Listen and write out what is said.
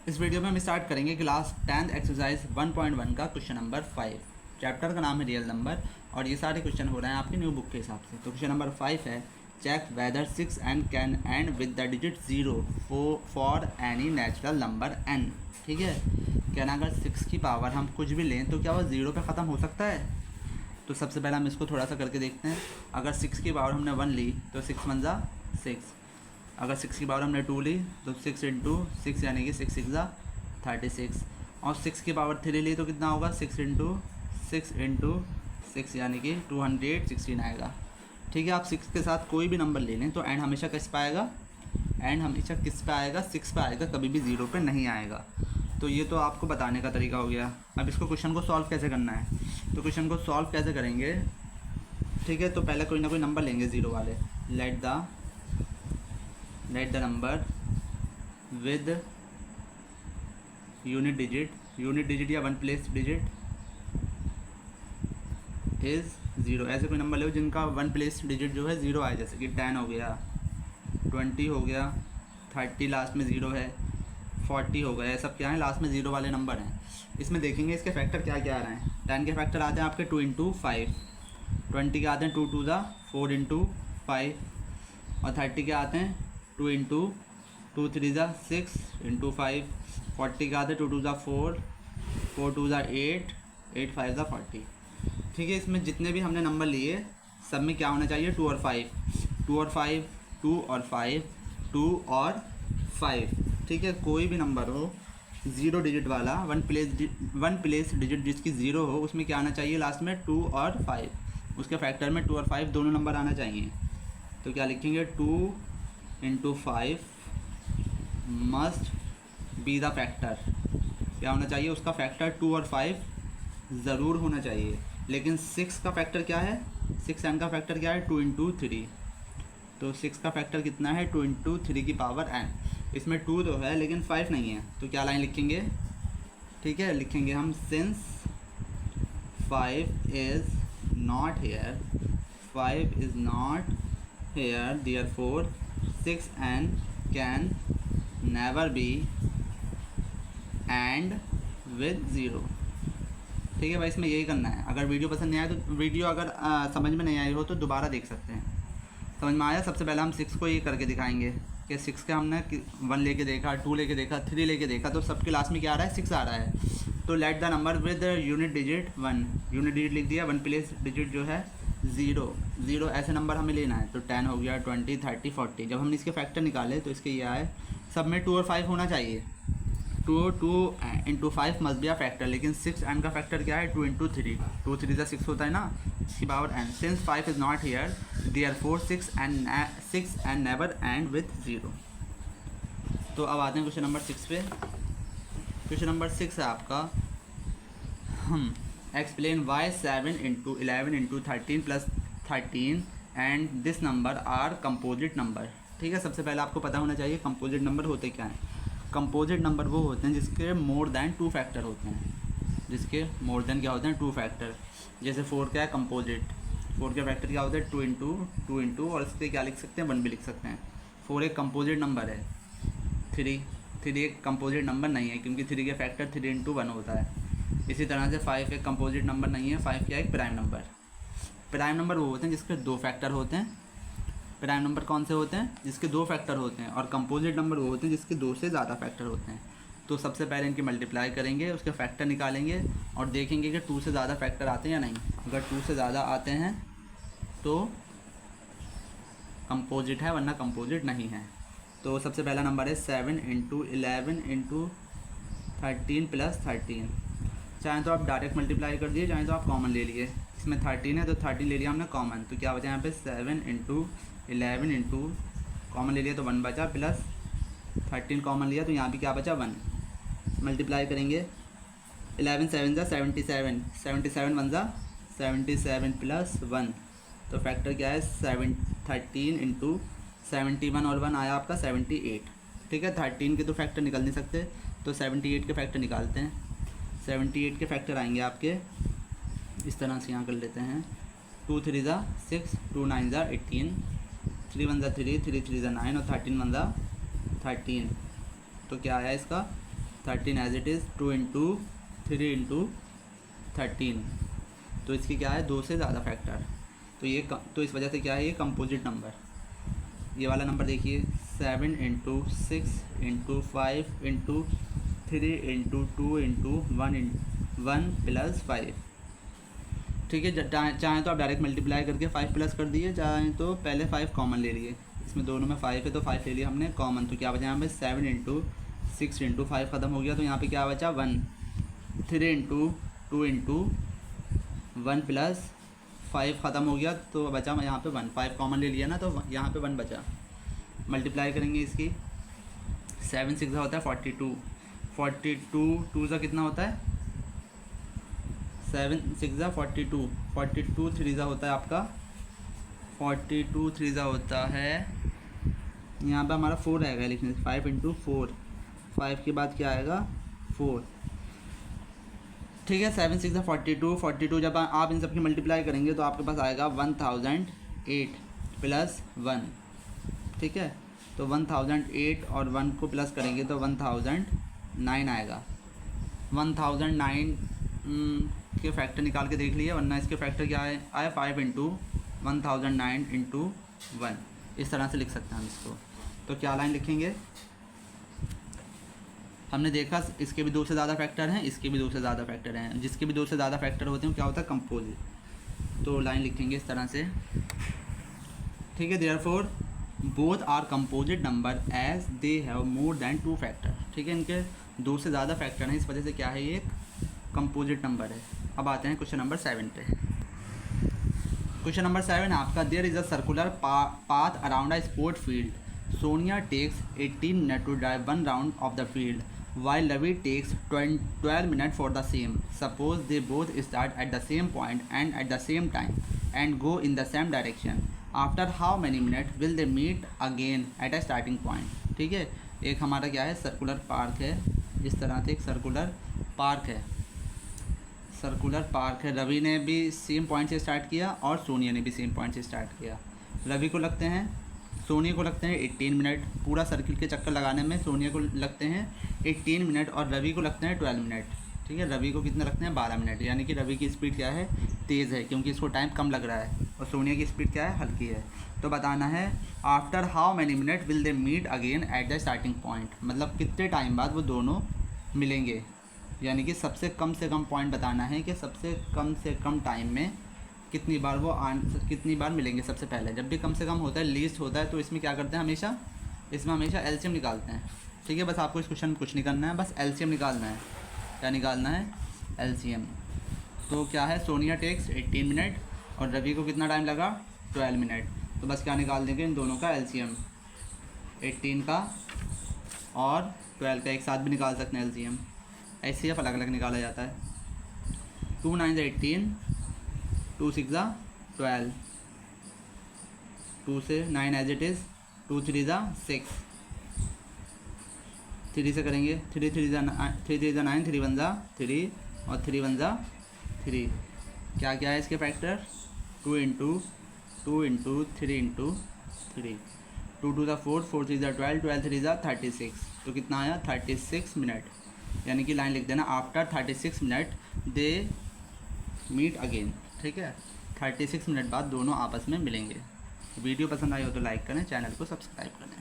इस वीडियो में हम स्टार्ट करेंगे क्लास 10th एक्सरसाइज 1.1 का क्वेश्चन नंबर 5। चैप्टर का नाम है रियल नंबर और ये सारे क्वेश्चन हो रहे हैं आपकी न्यू बुक के हिसाब से। तो क्वेश्चन नंबर 5 है, check whether 6 and can end with the digit 0 for any natural number n। ठीक है, कहना अगर 6 की पावर हम कुछ भी लें तो क्या वो 0 पे ख़त्म हो सकता है। तो सबसे पहले हम इसको थोड़ा सा करके देखते हैं। अगर 6 की पावर हमने 1 ली तो 6 1 जा 6। अगर 6 की पावर हमने 2 ली तो 6 इंटू 6 यानी कि 6 6 जा 36। और 6 की पावर 3 ली तो कितना होगा 6 इंटू 6 यानी कि 216 आएगा। ठीक है, आप 6 के साथ कोई भी नंबर ले लें तो एंड हमेशा किस पे आएगा, एंड हमेशा किस पे आएगा, 6 पे आएगा, कभी भी 0 पे नहीं आएगा। तो ये तो आपको बताने का तरीका हो गया। अब इसको क्वेश्चन को सॉल्व कैसे करना है, तो क्वेश्चन को सॉल्व कैसे करेंगे। ठीक है, तो पहले कोई ना कोई नंबर लेंगे 0 वाले। Let the number with unit digit या वन प्लेस डिजिट इज़ 0। ऐसे कोई नंबर लो जिनका वन प्लेस डिजिट जो है 0 आए, जैसे कि 10 हो गया, 20 हो गया, 30 लास्ट में 0 है, 40 हो गया। सब क्या है, लास्ट में 0 वाले नंबर हैं। इसमें देखेंगे इसके फैक्टर क्या क्या आ रहे हैं। 10 के फैक्टर आते हैं आपके 2 इंटू 5, 20 के आते हैं 2 2 4 इंटू 5, और 30 के आते हैं 2 इंटू 2 3 6 इंटू 5, 40 के आते हैं 2 2 4, 4 2 8, 8 5 40। ठीक है, इसमें जितने भी हमने नंबर लिए सब में क्या होना चाहिए, 2 और 5, 2 और 5, 2 और 5, 2 और 5। ठीक है, कोई भी नंबर हो 0 डिजिट वाला, वन प्लेस डिजिट जिसकी 0 हो, उसमें क्या आना चाहिए लास्ट में 2 और 5। उसके फैक्टर में 2 और 5 दोनों नंबर आना चाहिए। तो क्या लिखेंगे, 2 into 5 must be the factor. क्या होना चाहिए, उसका फैक्टर 2 और 5 ज़रूर होना चाहिए। लेकिन 6 का फैक्टर क्या है, 6 एन का फैक्टर क्या है, 2 इंटू 3। तो 6 का फैक्टर कितना है, 2 इंटू 3 की पावर n। इसमें 2 तो है लेकिन 5 नहीं है, तो क्या लाइन लिखेंगे। ठीक है, लिखेंगे हम since 5 is not here, 5 is not here, therefore 6n can never be and with 0। ठीक है भाई, इसमें यही करना है। अगर वीडियो पसंद नहीं आए तो वीडियो अगर समझ में नहीं आई हो तो दोबारा देख सकते हैं। समझ में आया। सबसे पहले हम 6 को ये करके दिखाएंगे कि 6 के हमने 1 लेके देखा, 2 लेके देखा, 3 लेके देखा, तो सबके लास्ट में क्या आ रहा है, 6 आ रहा है। तो let the number with unit digit 1, unit digit लिख दिया, वन प्लेस डिजिट जो है 0 ऐसे नंबर हमें लेना है। तो 10 हो गया, 20 30 40। जब हमने इसके फैक्टर निकाले तो इसके ये आए, सब में 2 और 5 होना चाहिए। 2 into 5 must be a factor, लेकिन 6 एन का फैक्टर क्या है, 2 इंटू 3, 2 3 6 होता है ना, इसकी power n। Since 5 is not here therefore 6 and never and with 0। तो अब आते हैं क्वेश्चन नंबर 6 पे। क्वेश्चन नंबर 6 है आपका, explain why 7 into 11 into 13 plus 13 and this number are composite number. ठीक है, सबसे पहले आपको पता होना चाहिए कंपोजिट नंबर होते क्या हैं। कंपोजिट नंबर वो होते हैं जिसके मोर देन 2 फैक्टर होते हैं, जिसके मोर देन क्या होते हैं, 2 फैक्टर। जैसे 4 क्या है, कंपोजिट, 4 के फैक्टर क्या होता है, 2 इंटू, और इसके क्या लिख सकते हैं, 1 भी लिख सकते हैं। 4 एक कंपोजिट नंबर है। 3 एक कंपोजिट नंबर नहीं है, क्योंकि 3 के फैक्टर 3 इंटू 1 होता है। इसी तरह से 5 एक कंपोजिट नंबर नहीं है, 5 क्या है, एक प्राइम नंबर। प्राइम नंबर वो होते हैं जिसके 2 फैक्टर होते हैं। प्राइम नंबर कौन से होते हैं, जिसके 2 फैक्टर होते हैं। और कंपोजिट नंबर वो होते हैं जिसके 2 से ज़्यादा फैक्टर होते हैं। तो सबसे पहले इनकी मल्टीप्लाई करेंगे, उसके फैक्टर निकालेंगे और देखेंगे कि 2 से ज़्यादा फैक्टर आते हैं या नहीं। अगर 2 से ज़्यादा आते हैं तो कंपोजिट है, वरना कंपोजिट नहीं है। तो सबसे पहला नंबर है 7 इंटू 11 इंटू 13 प्लस 13। चाहे तो आप डायरेक्ट मल्टीप्लाई कर दिए, चाहे तो आप कॉमन ले लिए। इसमें 13 है तो 13 ले लिया हमने कॉमन, तो क्या बचा यहाँ पे 7 इंटू 11 इंटू कॉमन ले लिया तो 1 बचा, प्लस 13 कॉमन लिया तो यहाँ भी क्या बचा, 1। मल्टीप्लाई करेंगे, 11 7 जा 77, 77 1 जा 77 प्लस 1, तो फैक्टर क्या है 13 इंटू 71 और 1 आया आपका 78। ठीक है, 13 के तो फैक्टर निकल नहीं सकते, तो 78 के फैक्टर निकालते हैं। 78 के फैक्टर आएंगे आपके इस तरह से, यहाँ कर लेते हैं, 2 3 जा 6, 2 9 जा 18, 3 1 जा 3, 3 3 जा 9, और 13 1 जा 13। तो क्या आया इसका 13 as it is, 2 into 3 into 13, तो इसकी क्या है 2 से ज़्यादा फैक्टर। तो इस वजह से क्या है ये कंपोजिट नंबर। ये वाला नंबर देखिए 7 into 6 into 5 into 3 into 2 into 1 plus 5। ठीक है, चाहें तो आप डायरेक्ट मल्टीप्लाई करके 5 प्लस कर दिए, चाहें तो पहले 5 कॉमन ले लिए। इसमें दोनों में 5 है तो 5 ले लिया हमने कॉमन, तो क्या बचा यहाँ पे 7 इंटू 6 इंटू 5 ख़त्म हो गया, तो यहाँ पे क्या बचा 1, 3 इंटू 2 इंटू 1 प्लस 5 ख़त्म हो गया, तो बचा यहाँ पे 1, 5 कॉमन ले लिया ना, तो यहाँ पे 1 बचा। मल्टीप्लाई करेंगे इसकी, 7 6 होता है 42, 2 से कितना होता है 7 6 42, 42 3 होता है आपका 42 3 होता है, यहाँ पे हमारा 4 आएगा लिखने से, 5 इंटू 4, 5 के बाद क्या आएगा 4। ठीक है, 7 6 42 जब आप इन सब की मल्टीप्लाई करेंगे तो आपके पास आएगा 1008 प्लस 1। ठीक है, तो 1008 और 1 को प्लस करेंगे तो 1009 आएगा। 1009 के फैक्टर निकाल के देख लिए, वरना इसके फैक्टर क्या आए 5 इंटू 1009 इंटू 1, इस तरह से लिख सकते हैं हम इसको। तो क्या लाइन लिखेंगे, हमने देखा इसके भी 2 से ज़्यादा फैक्टर हैं, इसके भी 2 से ज़्यादा फैक्टर हैं, जिसके भी 2 से ज़्यादा फैक्टर होते हैं क्या होता है कंपोजिट। तो लाइन लिखेंगे इस तरह से। ठीक है, therefore both are composite number as they have more than 2 factor. ठीक है, इनके 2 से ज़्यादा फैक्टर हैं, इस वजह से क्या है ये एक कंपोजिट नंबर है। अब आते हैं क्वेश्चन नंबर 7 पे। क्वेश्चन नंबर 7 आपका, there is a circular path around a sport field. Sonia takes 18 minute to drive 1 round of the field while Ravi takes 12 minutes for the same. Suppose they both start at the same point and at the same time and go in the same direction. After how many minutes will they meet again at a starting point? ठीक है, एक हमारा क्या है circular park है, इस तरह से एक सर्कुलर पार्क है। रवि ने भी सेम पॉइंट से स्टार्ट किया और सोनिया ने भी सेम पॉइंट से स्टार्ट किया। रवि को लगते हैं, सोनिया को लगते हैं 18 मिनट, पूरा सर्किल के चक्कर लगाने में सोनिया को लगते हैं 18 मिनट और रवि को लगते हैं 12 मिनट। ठीक है, रवि को कितने लगते हैं 12 मिनट, यानी कि रवि की स्पीड क्या है तेज़ है, क्योंकि इसको टाइम कम लग रहा है, और सोनिया की स्पीड क्या है हल्की है। तो बताना है after how many minute will they meet again at the starting point, मतलब कितने टाइम बाद वो दोनों मिलेंगे, यानी कि सबसे कम से कम पॉइंट बताना है कि सबसे कम टाइम में कितनी बार मिलेंगे। सबसे पहले जब भी कम से कम होता है, लीस्ट होता है, तो इसमें क्या करते हैं इसमें हमेशा एलसीएम निकालते हैं। ठीक है, बस आपको इस क्वेश्चन में कुछ नहीं करना है, बस एलसीएम निकालना है। क्या निकालना है एलसीएम। तो क्या है सोनिया टेक्स 18 मिनट और रवि को कितना टाइम लगा 12 मिनट, तो बस क्या निकाल देंगे इन दोनों का एलसीएम, 18 का और 12 का एक साथ भी निकाल सकते हैं एलसीएम, ऐसे ही अलग अलग निकाला जाता है। 2 9 18, 2 6 12, 2 से 9 एज इट इज़, 2 3 6, 3 से करेंगे 3 3 9, 3 1 3 और 3 1 3। क्या है इसके फैक्टर 2 इंटू 2 इंटू 3 इंटू 3, 2 2 4, 4 3 12, 12 3 36, तो कितना आया 36 मिनट, यानी कि लाइन लिख देना after 36 minute they meet again. ठीक है, 36 मिनट बाद दोनों आपस में मिलेंगे। वीडियो पसंद आई हो तो लाइक करें, चैनल को सब्सक्राइब करें।